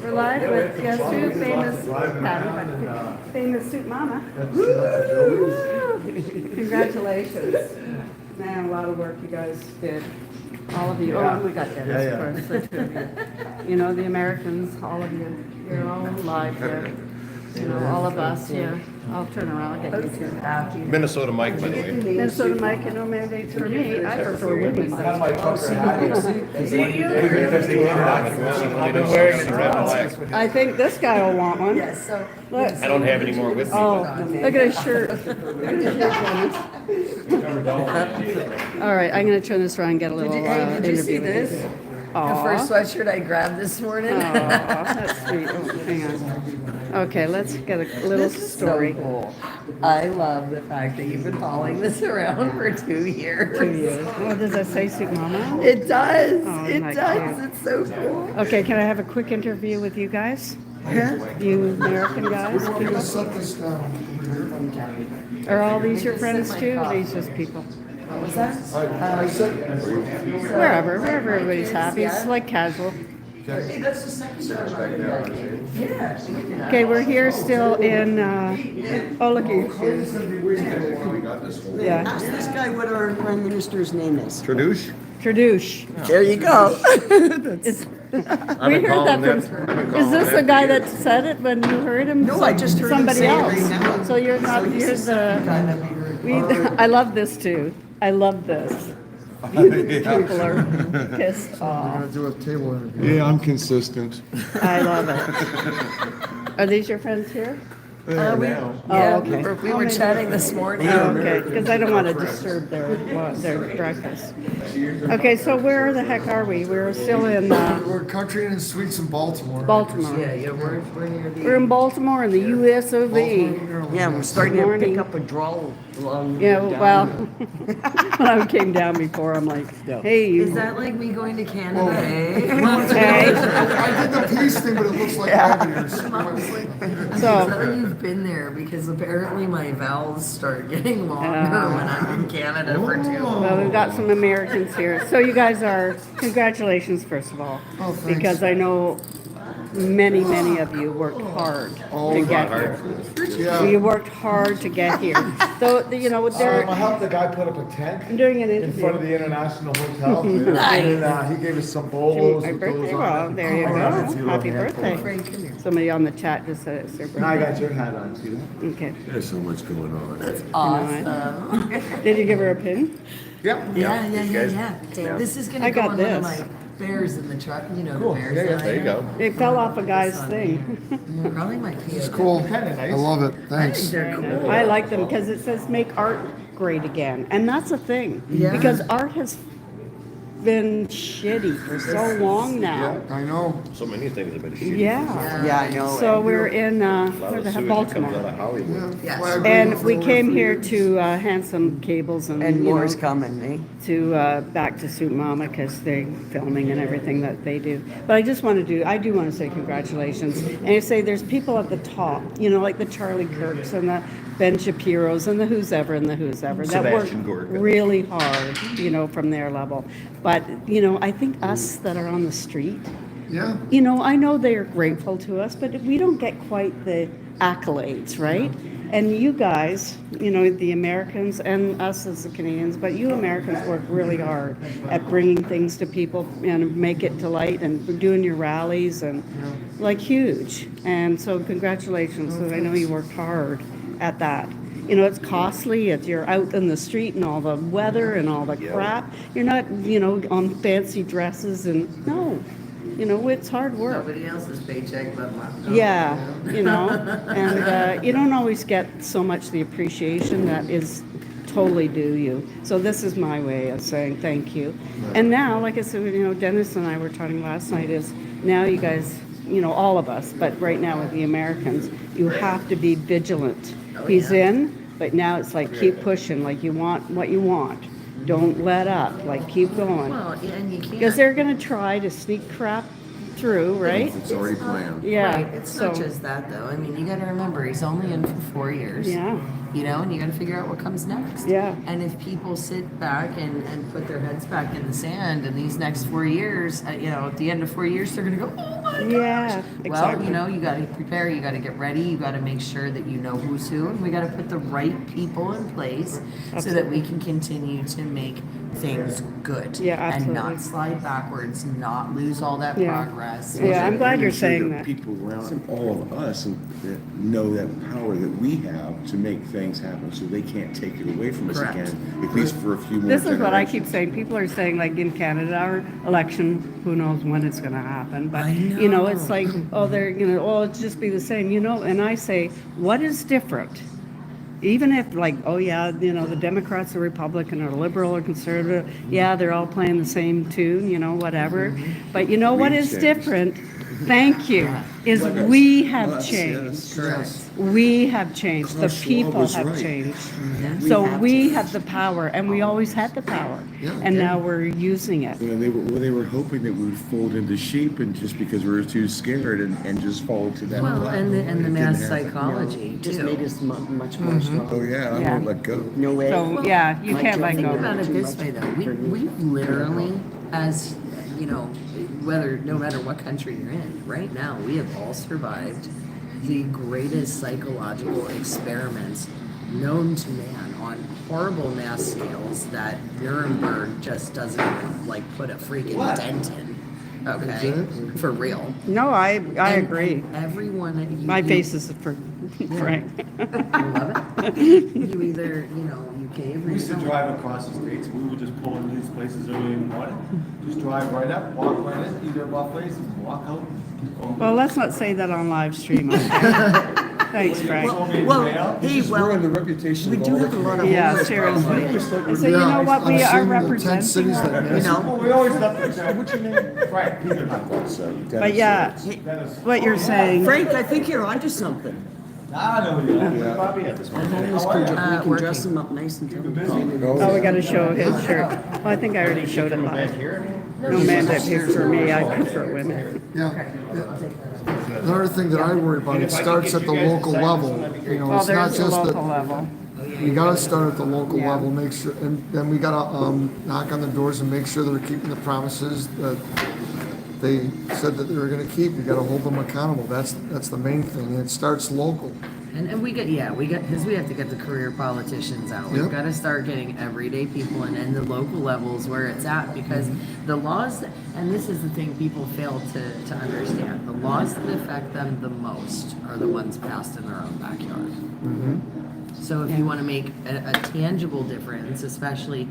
We're live with Sue, famous Soup Mama. Congratulations. Man, a lot of work you guys did. All of you. Oh, and we got Dennis, of course. The two of you. You know, the Americans, all of you. You're all live here. You know, all of us here. I'll turn around and get you two after you. Minnesota Mike, by the way. Minnesota Mike, no mandates for me. I prefer women's. I think this guy will want one. Yes, so. Look. I don't have any more with me. Oh, look at his shirt. Look at his shirt. All right, I'm going to turn this around and get a little Did you see interview with this? you. The Aw. first sweatshirt I grabbed this morning. Aw, that's sweet. Oh, hang on. Okay, let's get a little This is story. so cool. I love the fact that you've been following this around for 2 years. 2 years. What does that say, Soup Mama? It does. Oh, It my does. God. It's so cool. Okay, can I have a quick interview with you guys? You American guys? People? Set this down. Are all these your friends too? Or are these just people? What was that? Wherever everybody's happy. It's like casual. Hey, that's the second time. Yeah. Okay, we're here still in, oh, looky. Yeah, Ask this guy what our prime minister's name is. Traduce? Tradouche. There you go. Is- I've We been heard calling that that. from, is this the guy that said it when you heard him? No, I just heard him Somebody say it else. right now. So you're not, you're the, I love this too. I love this. People are pissed off. Do a table interview. Yeah, I'm consistent. I love it. Are these your friends here? Yeah, okay. we were chatting this morning. Oh, okay, because I don't want to disturb their breakfast. Okay, so where the heck are we? We're still in We're country and sweets in Baltimore. Baltimore. Yeah, we're near the. We're in Baltimore in the US of A. Yeah, we're starting to Morning. pick up a drawl along. Yeah, down well, the- when I came down before, I'm like, hey, Is you. that like me going to Canada, eh? Hey, I did the peace thing, but it looks like 5 years. So- So you've been there because apparently my vowels start getting longer when I'm in Canada for too long. well, we've got some Americans here. So you guys are, congratulations, first of all. Oh, thanks. Because I know many of you worked hard to get here. Yeah. You worked hard to get here. So, you know, I they're, helped the guy put up a tent I'm doing an in front of interview. the International Hotel. And he gave us some bowls My with birthday, those well, on it. there you Oh, yeah, that's a go. little Happy handful. birthday. Somebody on the chat just said it's their And I birthday. got your hat on too. Okay. There's so much going on. Awesome. Did you give her a pin? Yep. Yeah. This is I gonna go got on one of this. my bears in the truck. You know Cool. the bears. Yeah, that I There you have. go. It fell off a guy's thing. Probably my kid. It's cool. Kinda nice. I love it. Thanks. They're cool. I like them because it says make art great again. And that's a thing. Yeah. Because art has been shitty for so long now. I know. So many things have been shitty. Yeah. Yeah, I know. So we're in, A lot where of the heck, sewage that comes out Baltimore. of Hollywood. Yes. Flag And green we for came for here you. to hand some cables and, And you more's know, coming, eh? to back to Soup Mama because they're filming and everything that they do. But I just want to I do want to say congratulations. And I say there's people at the top, you know, like the Charlie Kirks and the Ben Shapiro's and the who's ever that work Sebastian Gorka. really hard, you know, from their level. But, you know, I think us that are on the street, Yeah. you know, I know they are grateful to us, but we don't get quite the accolades, right? And you guys, you know, the Americans and us as the Canadians, but you Americans work really hard at bringing things to people and make it to light and doing your rallies and like huge. And so congratulations, 'cause I know you worked hard at that. You know, it's costly. You're out in the street and all the weather and all the crap. You're not, you know, on fancy dresses and no, you know, it's hard work. Nobody else's paycheck but mine. Yeah, you know, and you don't always get so much the appreciation that is totally due you. So this is my way of saying thank you. And now, like I said, you know, Dennis and I were talking last night is now you guys, you know, all of us, but right now with the Americans, you have to be vigilant. He's in, but now it's like keep pushing, like you want what you want. Don't let up, like keep going. Well, yeah, and you can't. Because they're going to try to sneak crap through, right? It's already planned. Yeah. Right. It's not so- just that though. I mean, you got to remember he's only in for 4 years. Yeah. you know, and you got to figure out what comes next. Yeah. And if people sit back and put their heads back in the sand in these next 4 years, you know, at the end of 4 years, they're going to go, oh my gosh. Yeah, Well, exactly. you know, you got to prepare, you got to get ready, you got to make sure that you know who's who, and we got to put the right people in place so that we can continue to make things good. Yeah, And absolutely. not slide backwards, not lose all that Yeah. progress. Yeah, I'm glad you're Making sure saying that that. people around all of us that know that power that we have to make things happen, so they can't take it away from us Correct. again, at least for a few more This is what I keep generations. saying. People are saying, like in Canada, our election, who knows when it's going to happen. But, I you know, it's know. like, oh, they're, you know, oh, it's just be the same, you know. And I say, what is different? Even if, like, oh, yeah, you know, the Democrats are Republican or liberal or conservative, yeah, they're all playing the same tune, you know, whatever. But you know what We've is changed. different? Thank you. Is we have Us, changed. yes. We have changed. The Klaus Schwab people was have right. changed. Yeah. So we have the power, and we always had the power, Yeah. and now we're using it. You know, they were hoping that we would fold into sheep, and just because we were too scared and just fall to that. Well, and the It didn't mass happen. psychology Just too. made us much more strong. Oh yeah, I Yeah. won't let go. No way. So, yeah, you My can't let children Think go. about it Too this much way, though. for me. We've literally, as you know, no matter what country you're in, right now we have all survived the greatest psychological experiments known to man on horrible mass scales that Nuremberg just doesn't even, like, put a freaking dent in. Okay, for real. No, I And agree. everyone that you My face is for Frank. You love it. You either, you know, you cave or We you used to don't. drive across the streets, we would just pull into these places early in the morning, just drive right up, walk right in, eat our buffets, and walk out. Well, let's not say that on live stream. Okay? Thanks, Frank. Well, hey, We're on the well, reputation we of do all have a lot of Yeah, homeless seriously. problems. And so you know what? We are representing. cities that our- miss. You know, Well, we always left the, what's your name? Frank, Peter. So, But yeah, Dennis. what you're saying. Frank, I think you're onto something. I know you are. Yeah. Bobby had this That one. homeless How are you? project, we can dress working. them up nice and You tell busy? Oh, we got to show his shirt. Well, I think I already showed it live. No mandate here for me. I prefer women. Yeah. Another thing that I worry about, it starts at the local level. You know, Well, it's not there's the just local that, level. we gotta start at the local Yeah. level, make sure, and then we gotta, knock on the doors and make sure they're keeping the promises that they said that they were gonna keep. You gotta hold them accountable. That's the main thing. It starts local. and we because we have to get the career politicians out. We've Yep. got to start getting everyday people and the local levels where it's at, because the laws, and this is the thing people fail to understand, the laws that affect them the most are the ones passed in their own backyard. So if you want to make a tangible difference, especially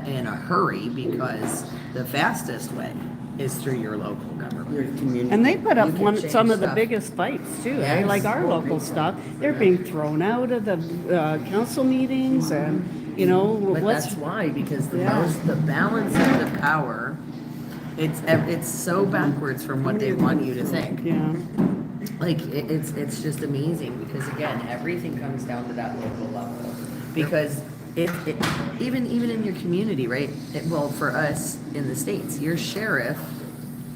in a hurry, because the fastest way is through your local government. your community. And they put up You can some change of the stuff. biggest fights too, eh? Yes. Like our local stuff. They're being thrown out of the council meetings and, you know, But what's, that's why, because Yeah. the balance of the power, it's so backwards from what they want you to think. yeah. Like it's just amazing, because again, everything comes down to that local level. Because it even in your community, right? Well, for us in the States, your sheriff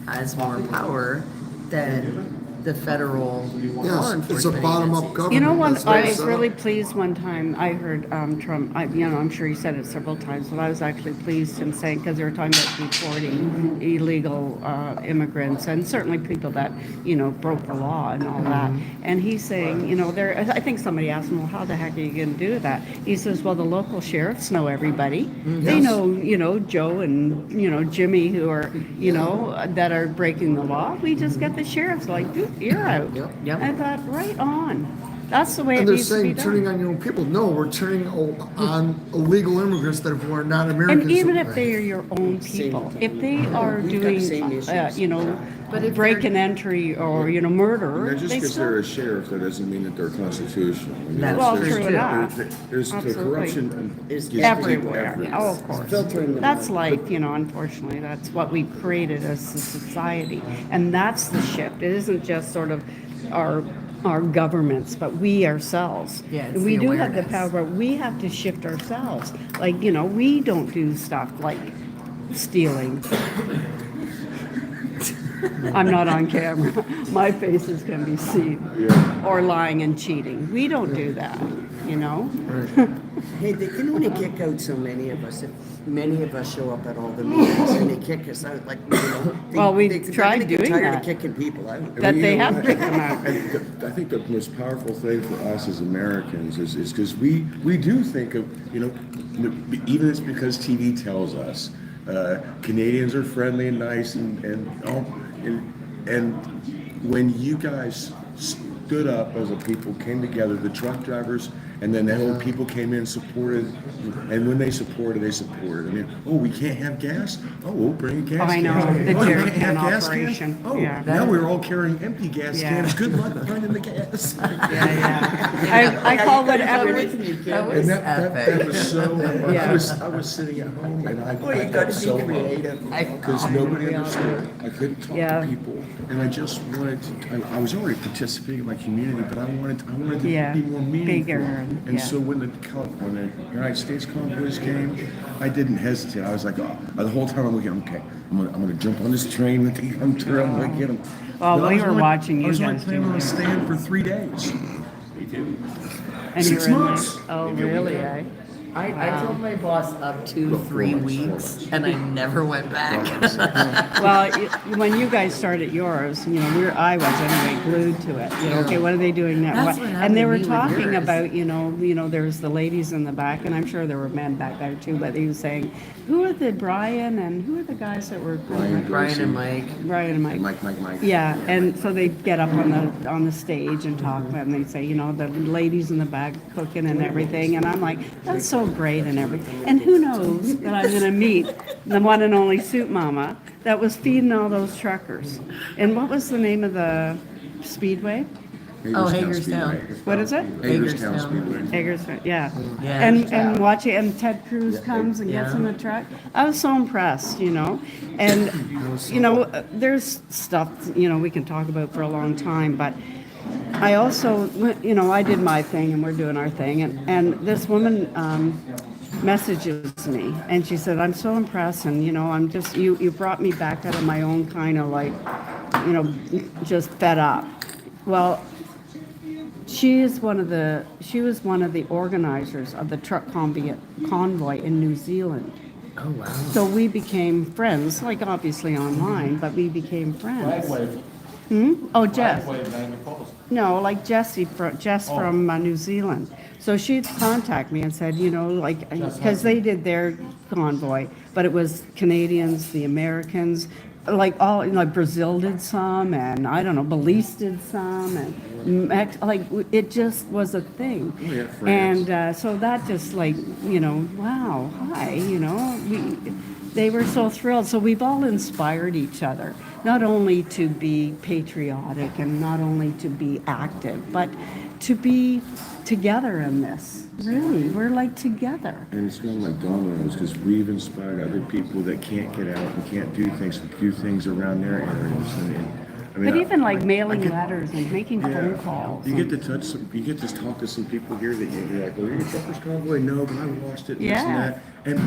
has more power than the federal law Yes, enforcement it's a bottom-up agencies. government. You know what, That's what I it's was set really up. pleased one time, I heard Trump, I'm sure he said it several times, but I was actually pleased him saying, because they were talking about deporting illegal immigrants, and certainly people that, you know, broke the law and all that. And he's saying, you know, I think somebody asked him, well, how the heck are you going to do that? He says, well, the local sheriffs know everybody. They Yes. know, you know, Joe and, you know, Jimmy, who are, you know, that are breaking the law. We just get the sheriffs like, dude, you're out. Yep. I thought, right on. That's the way it And they're needs to be saying turning done. on your own people. No, we're turning on illegal immigrants that are not Americans. And even if they are your own people, if they are We've got the same doing, issues. you know, But if break they're- and entry or, you know, murder, And just they because they're still, a sheriff, that doesn't mean that they're constitutional. I mean, That's well, true, true enough. There's the Absolutely. corruption Is is Everywhere. everywhere. Oh, of course. Filtering them That's out. life, you know, unfortunately. That's what we created as a society. And that's the shift. It isn't just sort of our governments, but we ourselves. Yeah, it's And we the do have the awareness. power, but we have to shift ourselves. Like, you know, we don't do stuff like stealing. I'm not on camera. My faces can be seen. Or lying and cheating. We don't do that. you know? Hey, they can only kick out so many of us if many of us show up at all the meetings and they kick us out, like, you know. Well, we they're tried gonna get doing tired that. of kicking people out. That You they know have what? kicked them out. I think the most powerful thing for us as Americans is because we do think of, you know, even it's because TV tells us Canadians are friendly and nice and when you guys stood up as a people, came together, the truck drivers, and then the whole people came in, supported, and when they supported. I mean, oh, we can't have gas? Oh, we'll bring a gas I know, can. the Oh, you jerry can't have can gas operation, cans? Oh, yeah. now we're all carrying empty gas Yeah. cans. Good luck finding the gas. I call whatever, That was And that epic. was so, Yeah. I was sitting at home and I Well, you got gotta so be creative. because nobody understood. I couldn't talk Yeah. to people, and I just wanted to. I was already participating in my community, but I wanted to Yeah, be more meaningful. bigger, And yeah. so when the United States convoys came, I didn't hesitate. I was like, oh, the whole time I'm looking, okay, I'm gonna jump on this train when they come through. I'm gonna get them. Well, we were watching you I was only guys planning do on that. staying for 3 days. and 6 you're in there. months. Oh, really, eh? I told my boss up to 3 weeks, and I never went back. Well, when you guys started yours, you know, I was anyway glued to it. You know, okay, what are they doing now? That's what And they happened were to me with talking yours. about, you know, there's the ladies in the back, and I'm sure there were men back there too. But he was saying, who are the Brian and who are the guys that were Brian and Mike. Brian and Mike. Mike. Yeah, and so they get up on the stage and talk, and they say, you know, the ladies in the back cooking and everything, and I'm like, that's so great and everything. And who knows that I'm going to meet the one and only Soup Mama that was feeding all those truckers. And what was the name of the speedway? Hagerstown. What is it? Hagerstown Hagerstown. Speedway. Hagerstown, yeah. Yeah. And watching, and Ted Cruz comes and gets in the truck. I was so impressed, you know. And, you know, there's stuff, you know, we can talk about for a long time, but I also, you know, I did my thing and we're doing our thing. And this woman messages me and she said, I'm so impressed. And, you know, I'm just, you brought me back out of my own kind of like, you know, just fed up. Well, she was one of the organizers of the truck convoy in New Zealand. Oh, wow. So we became friends, like obviously online, but we became friends. Flagwave, Oh, Jess. Flagwave, Niagara Falls. No, like Jess from New Zealand. So she'd contact me and said, you know, like, because they did their convoy, but it was Canadians, the Americans, like all, you know, like Brazil did some, and I don't know, Belize did some, and like it just was a thing. Oh, yeah, France. And so that just like, you know, wow, hi, you know, they were so thrilled. So we've all inspired each other, not only to be patriotic and not only to be active, but to be together in this. Really, we're like together. And it's going like dominoes because we've inspired other people that can't get out and can't do things to do things around their areas. I mean, But even like I mailing get- letters and making phone calls. You get to touch some, you get to talk to some people here that you're like, well, you're a truckers convoy? No, but I watched it, and this and Yeah. that. And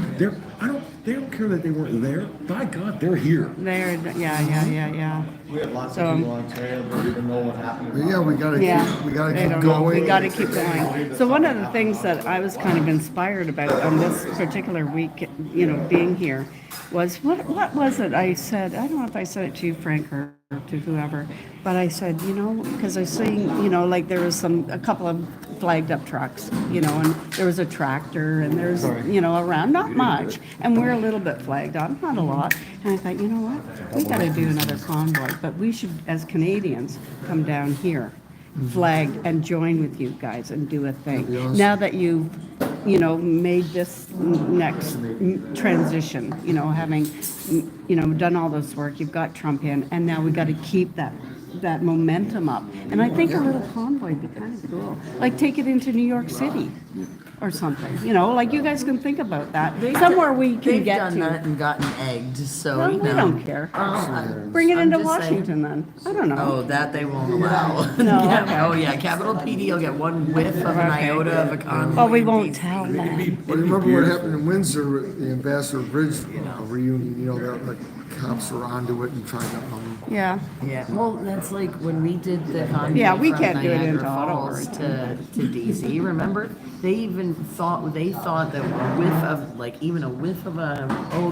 they don't care that they weren't there. By God, they're here. There, yeah. We had lots So- of people on Ontario that didn't even know what happened. But yeah, we gotta Yeah, keep, we gotta they keep don't know. going. We got to keep going. So one of the things that I was kind of inspired about on this particular week, you know, being here, was what was it I said? I don't know if I said it to you, Frank, or to whoever, but I said, you know, because I seen, you know, like there was a couple of flagged up trucks, you know, and there was a tractor, and there's, you know, around, not much, and we're a little bit flagged up, not a lot. And I thought, you know what, we got to do another convoy, but we should, as Canadians, come down here, flagged, and join with you guys and do a thing. Now that you've, you know, made this next transition, you know, having, you know, done all this work, you've got Trump in, and now we got to keep that momentum up. And I think a little convoy would be kind of cool. Like take it into New York City or something, you know, like you guys can think about that. Somewhere we can They've get done to. that and gotten egged, so Well, you we know. don't care. Oh, Bring it I'm into just saying. Washington then. I don't know. Oh, that they won't allow. No, Yeah, okay. Oh, yeah, Capital PD will get one whiff of an Okay. iota of a convoy. Oh, we in won't DC. tell them. Well, you remember what happened in Windsor, with the Ambassador Bridge reunion, you know, the cops were onto it and trying to Yeah. Yeah, well, that's like when we did the convoy Yeah, we from can't do it Niagara into Ottawa. Falls to DC. Remember, they thought that a whiff of like even a whiff of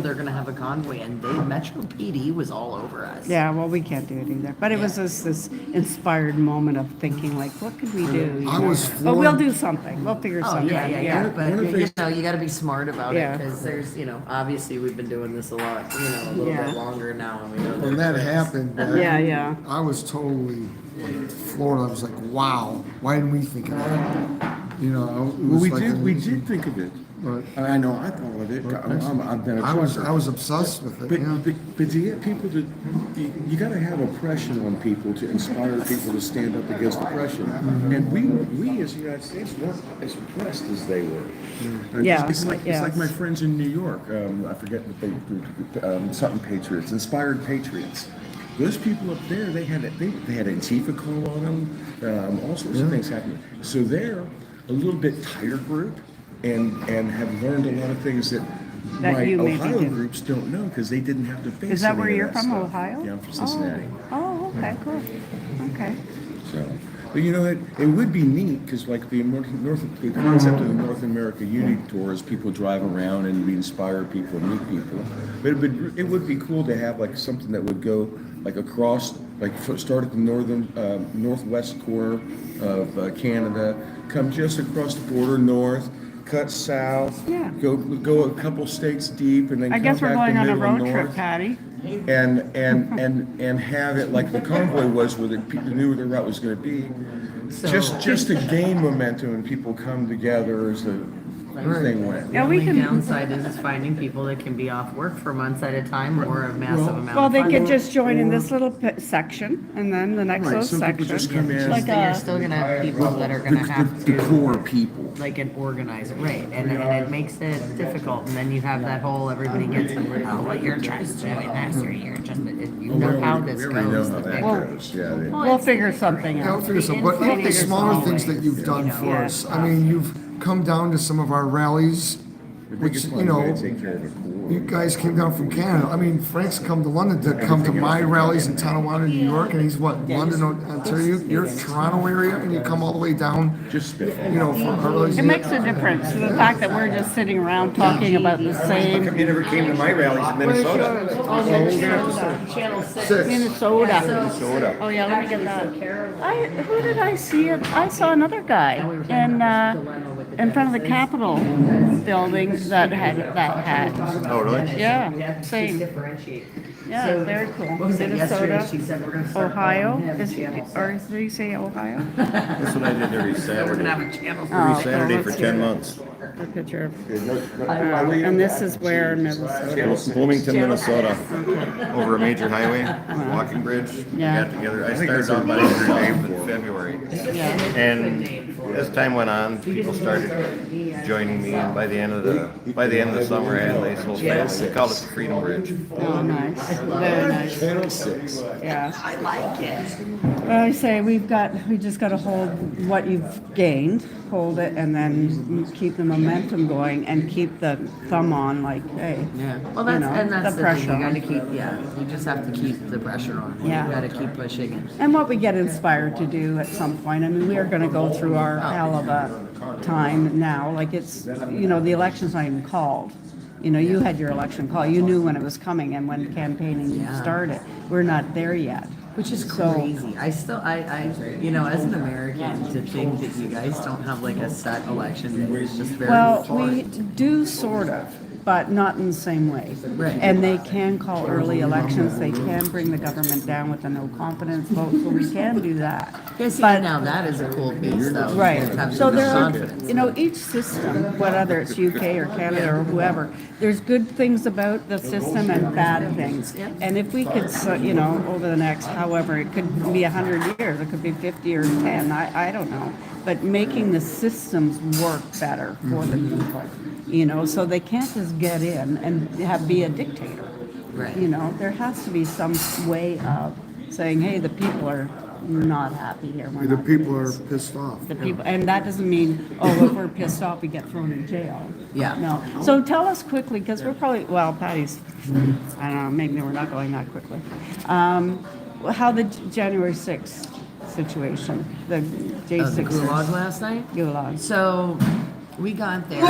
they're gonna have a convoy, and Metro PD was all over us. Yeah, well, we can't do it either. But it was just this inspired moment of thinking, like, what could we do? you I know? was But we'll floored. do something. We'll figure Oh something. yeah. But One of the you know, you got to be smart about Yeah. it because there's, obviously we've been doing this a lot, a little Yeah. bit longer now, and we know When there's that risks. happened, Yeah. I was totally floored. I was like, wow, why didn't we think of that? You know, it Well, was like we did think of it. But I know, I thought of it. I've been a I trucker. was obsessed with it, But, yeah. but to get people to, you got to have oppression on people to inspire people to stand up against oppression. And we as the United States weren't as oppressed as they were. Yeah, It's like yes. my friends in New York. I forget what something Patriots, Inspired Patriots. Those people up there, they had Antifa call on them, all sorts of things happening. So they're a little bit tighter group, and have learned a lot of things that That my you maybe Ohio didn't. groups don't know because they didn't have to face. Is that any where of you're that from, stuff. Ohio? Yeah, I'm from Cincinnati. Oh, okay, cool. Okay. So, but it would be neat because like the concept of the North America Unity Tour is people drive around and we inspire people and meet people. But it would be cool to have like something that would go like across, like start at the northwest corner of Canada, come just across the border north, cut south, Yeah. go a couple states deep, and then I come guess we're back going the on a middle road trip, north. Patty. And have it like the convoy was, where the people knew where the route was going to be, just to gain momentum and people come together as the thing went. Yeah, The we only can. downside is finding people that can be off work for months at a time or a massive amount Well, of they funding. could just join in this little section, and then the next Right, little some people section. just come in. Like Then you're a, still gonna have people that are gonna have The to core people. like an organizer, right? And it makes it difficult. And then you have that whole everybody gets well, you're just doing this or you're just you know how this We already know goes. how the that big- goes. Yeah. we'll figure something Yeah, I'll out. figure some, but the smaller things that you've done for Yeah. us, I mean, you've come down to some of our rallies, The which, biggest you one know, is they take care of the core. you guys came down from Canada. I mean, Frank's come to London to come to my rallies in Tonawanda, New York, and he's what, London, Ontario? You're Toronto area, and you come all the way down, Just spitball. you know, for our rallies. It makes a difference, the fact that we're just sitting around talking about the How same. come you never came to my rallies in Minnesota? Channel 6. Six. Minnesota. Minnesota. Oh, yeah, let me get that. Who did I see? I saw another guy in front of the Capitol building that had. Oh, really? Yeah, same. Differentiate. Yeah, So, very cool. what was it yesterday? Minnesota, She said we're gonna start Ohio, calling him is, Channel or did you say Ohio? That's what I did every We're gonna have Saturday. a channel. Oh, Every Saturday for let's 10 see. months. A picture of, And and this is where Minnesota. Bloomington, Minnesota, over a major highway, walking bridge. We Yeah. got together. I started on my in February. Yeah. And as time went on, people started joining me, and by the end of the summer, I had a nice whole family. We called it the Freedom Bridge. Oh, nice, very nice, Channel 6. yeah. I like it. Well, I say, we just gotta hold what you've gained, hold it, and then keep the momentum going and keep the thumb on, like, hey. Yeah. Well, you that's know, and that's the the thing. pressure You on. gotta keep. Yeah. You just have to keep the pressure on. Yeah. You gotta keep pushing it. And what we get inspired to do at some point, I mean, we are gonna go through our hell of a time now, like it's, the election's not even called. You had your election call, you knew when it was coming and when campaigning Yeah. started. We're not there yet. Which is So- crazy. I still, as an American, to think that you guys don't have like a set election day is just very Well, foreign. we do sort of, but not in the same way. Right. And they can call early elections, they can bring the government down with a no confidence vote, so we can do that. Yeah, see, But- now that is a cool piece, though. Right. Just have So some there are, confidence. each system, whether it's UK or Canada or whoever, there's good things about the system and bad things. And if we could, over the next, however, it could be 100 years, it could be 50 or 10, I don't know. But making the systems work better for the people, so they can't just get in and be a dictator. Right. There has to be some way of saying, hey, the people are not happy here. We're The not people doing are this. pissed off. The people, and that doesn't mean, if we're pissed off, we get thrown in jail. Yeah. No. So tell us quickly, because we're probably, Patty's, I don't know, maybe we're not going that quickly. how the January 6th situation, the Oh, the J6. gulag last night? Gulag. So we got there,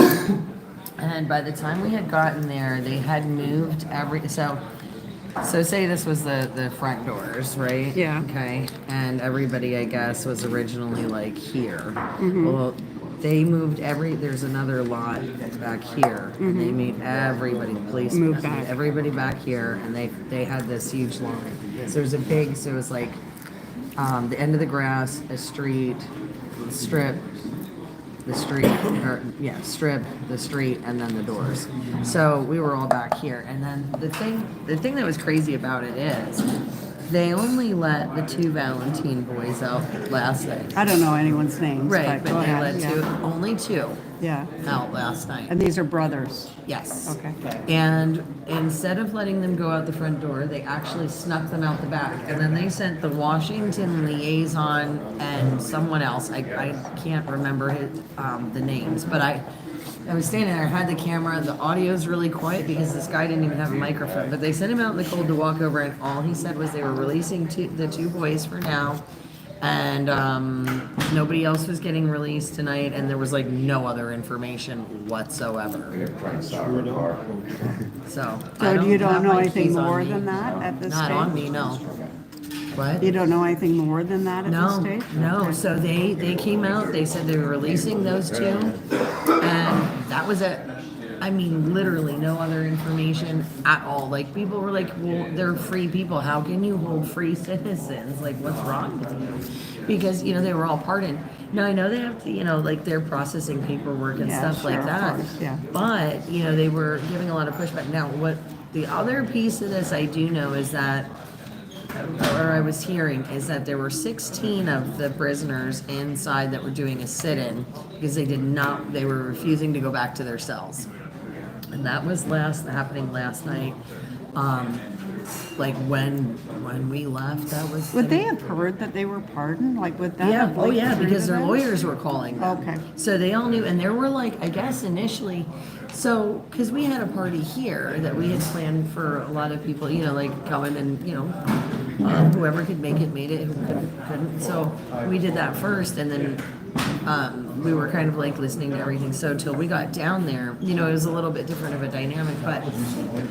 and by the time we had gotten there, they had moved so say this was the front doors, right? Yeah. Okay. And everybody, I guess, was originally like here. Mm-hmm. Well, they moved there's another lot back here, and they made everybody, the police Moved back. everybody back here, and they had this huge line. So it was like the end of the grass, a street, strip, the street, strip, the street, and then the doors. So we were all back here, and then the thing that was crazy about it is they only let the 2 Valentine boys out last night. I don't know anyone's names. Right, go but they ahead. let only 2 Yeah. out last night. And these are brothers. Yes. Okay. And instead of letting them go out the front door, they actually snuck them out the back. And then they sent the Washington liaison and someone else. I can't remember the names, but I was standing there, I had the camera. The audio's really quiet because this guy didn't even have a microphone. But they sent him out in the cold to walk over, and all he said was they were releasing the 2 boys for now. And nobody else was getting released tonight, and there was like no other information whatsoever. So So you don't have know my anything keys on more me. than that at this Not stage? on me, no. What? You don't know anything more than that at No, this stage? no. So they came out. They said they were releasing those 2, and that was it. I mean, literally no other information at all. Like, people were like, well, they're free people. How can you hold free citizens? Like, what's wrong with you? Because, they were all pardoned. Now, I know they have to, like, they're processing paperwork and Yeah, stuff sure, like of that. course, yeah. But, they were giving a lot of pushback. Now, what the other piece of this I do know is that, or I was hearing, is that there were 16 of the prisoners inside that were doing a sit-in because they were refusing to go back to their cells. And that was happening last night. Like when we left, that was. Would they have heard that they were pardoned? Like, would that Yeah. have Oh, leaked yeah. through Because to their them? lawyers were calling them. Okay. So they all knew, and there were like, I guess initially, so because we had a party here that we had planned for a lot of people, like coming and whoever could make it made it, who couldn't. So we did that first, and then we were kind of like listening to everything. So till we got down there, it was a little bit different of a dynamic. But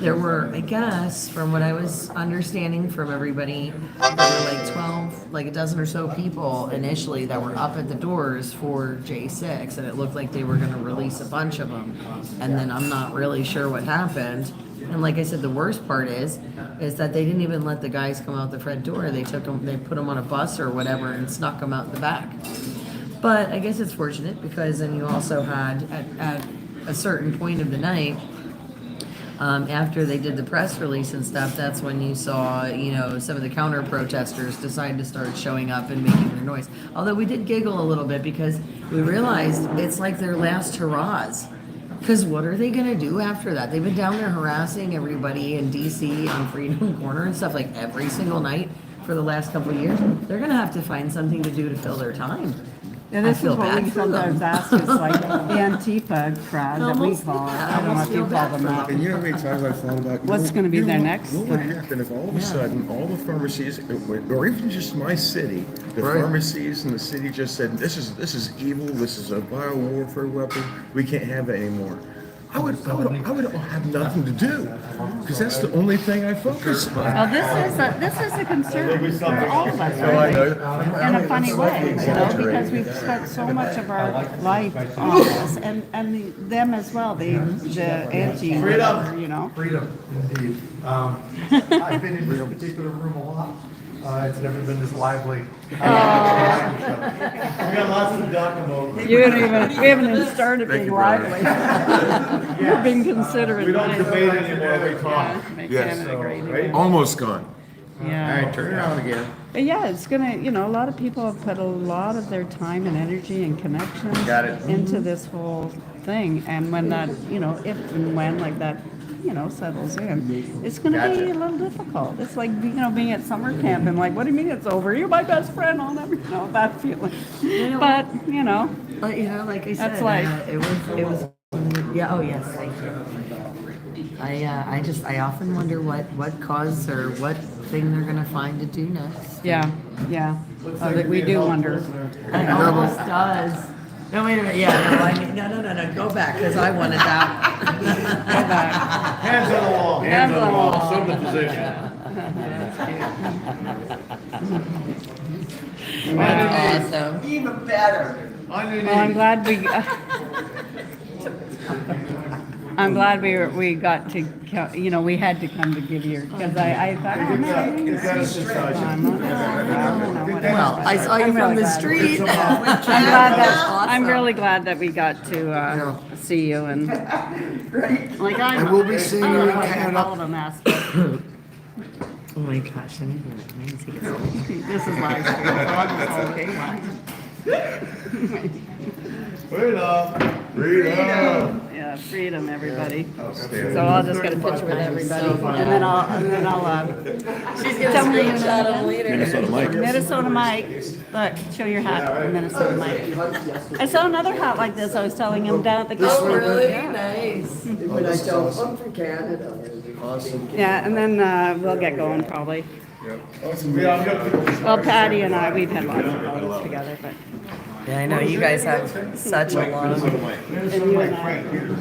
there were, I guess, from what I was understanding from everybody, there were like 12, like a dozen or so people initially that were up at the doors for J6, and it looked like they were going to release a bunch of them. And then I'm not really sure what happened. And like I said, the worst part is that they didn't even let the guys come out the front door. They put them on a bus or whatever and snuck them out the back. But I guess it's fortunate because then you also had at a certain point of the night, after they did the press release and stuff, that's when you saw, some of the counter protesters decide to start showing up and making their noise. Although we did giggle a little bit because we realized it's like their last hurrahs. Because what are they going to do after that? They've been down there harassing everybody in D.C. on Freedom Corner and stuff like every single night for the last couple of years. They're going to have to find something to do to fill their time. Yeah, this I feel is what bad we for them. sometimes ask, is like the Antifa crowd that we Almost, call it. yeah, I don't know almost if you feel call bad them for that. And you know how many times I thought about What's gonna be their next What would thing? happen if all of a sudden all the pharmacies, or even just my city, the Right. pharmacies in the city just said, "This is evil. This is a bio warfare weapon. We can't have it anymore." I would have nothing to do because that's the only thing I focus on. Well, this is a concern for all of us, Oh, I really, know. in a funny way, because we've spent so much of our life on this, and them as well, the anti, whatever, Freedom, indeed. I've been in this particular room a lot. It's never been this lively. We got lots to talk about. we haven't even started Thank being you, brother. lively. We're being considerate. We don't debate anymore, we talk. Yes. Canada great. Right? Almost gone. Yeah. All right, turn it on again. But yeah, it's gonna, a lot of people have put a lot of their time and energy and connections Got it. into this whole thing. And when that, if and when like that, settles in, it's gonna Gotcha. be a little difficult. It's like, being at summer camp and like, what do you mean it's over? You're my best friend. I'll never know that feeling. But, But like I said, That's life. it was. Yeah. Oh yes. Thank you. I often wonder what caused or what thing they're gonna find to do next. Yeah, yeah. We do wonder. It almost does. No, wait a minute, yeah, no, I mean, no, go back, because I wanted that. Hands on the wall. Hands on the wall. Assume the position. That's awesome. Even better. Well, I'm glad we got to, we had to come to give your, because I thought, oh, no, I didn't see you. I'm not- Well, I saw you from the street. I'm really glad that we got to see you and like I And we'll be seeing you in All Canada. of them asked, but Oh my gosh, I need to get some. this is live. Yeah, freedom, everybody. So I'll just get a picture with everybody, and then I'll. She's gonna screenshot them later. Minnesota Mike. Minnesota Mike, look, show your hat, Minnesota Mike. I saw another hat like this, I was telling him down at the. Oh, really? Nice. When I tell them I'm from Canada. Awesome. Yeah, and then we'll get going probably. Yeah, I've got people. Well, Patty and I, we've had lots of photos together, but. Yeah, I know, you guys have such a long. And you and I.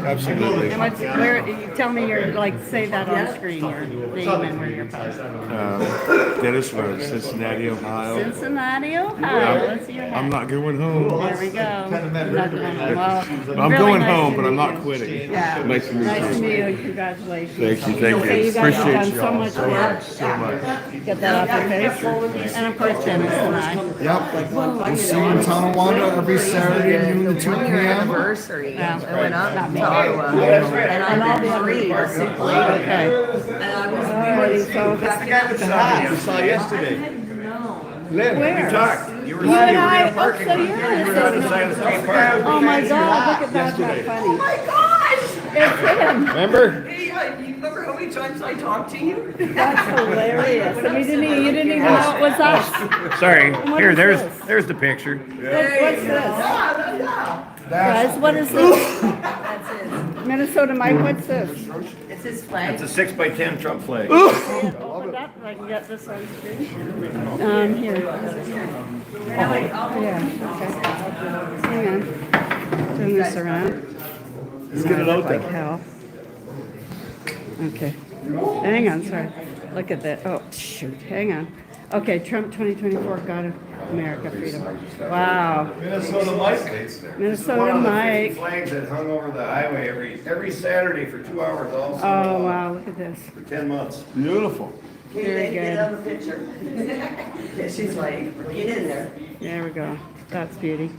Absolutely. And what's, you tell me your, like, say that on screen, your name and where you're from. Dennis Road, Cincinnati, Ohio. Cincinnati, Ohio, let's see your hat. I'm not going home. There we go. You're not going home. Well, I'm really going nice home, to but I'm meet not you. quitting. Yeah. Nice to meet Nice to you. meet you, and congratulations. Thank you, thank you. Okay, you guys have Appreciate done so y'all much so work. much, so much. Get that off your face. And of course, Dennis and I. Yep. We'll see you in Tonawanda every Saturday noon to 2 One year p.m. anniversary. Yeah. I went up to Ottawa. And all the three were super late. Okay. And I was Alrighty, so That's the guy with the hat we saw yesterday. Lynn, where? we talked. You were You and I, in the parking so lot. you're You in were the on the side of the street parking. Oh my God, look at that, that's funny. Oh my gosh! It's him. Remember? Hey, you remember how many times I talked to you? That's hilarious. And you didn't even know it was us. Sorry. What Here, is there's this? there's the picture. What's this? Guys, what is this? That's it. Minnesota Mike, what's this? It's his It's flag. a 6x10 Trump flag. Open up, I can get this on screen. Here. Yeah, okay. Hang on. Turn this around. Let's get it out there. Like hell. Okay. Hang on, sorry. Look at that. Oh, shoot. Hang on. Okay, Trump 2024, God of America, freedom. Wow. Minnesota Mike. Minnesota Mike. Flags that hung over the highway every Saturday for 2 hours all Oh, summer long wow, look at this. for 10 months. Beautiful. Very Get on good. the picture. Yeah, she's like, get in there. There we go. That's beauty.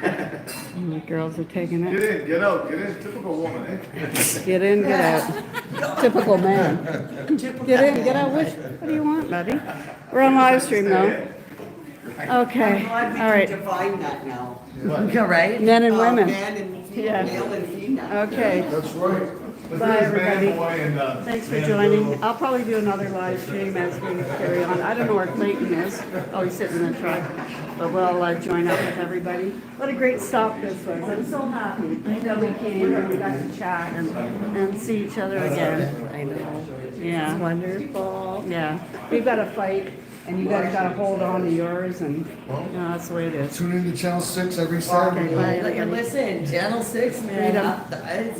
And the girls are taking Get it. in, get out, get in. Typical woman, eh? Get in, get out. Typical man. Get in, get out. What do you want, buddy? We're on live stream though. Okay, I'm glad we all right. can define that now. Yeah, right? Men and women. Man and Yeah. male and female. Okay, That's right. bye everybody. Boy, and, Thanks for joining. I'll probably do another live stream as we carry on. I don't know where Clayton is. Oh, he's sitting in the truck. But we'll join up with everybody. What a great stop this was. I'm so happy that we came and we got to chat and see each other again. I know. Yeah. It's wonderful. Yeah. We've got to fight and you guys got to hold on to yours and that's the way it is. Tune in to Channel 6 every Saturday. Okay, bye. Listen, Channel 6, man. Freedom. It's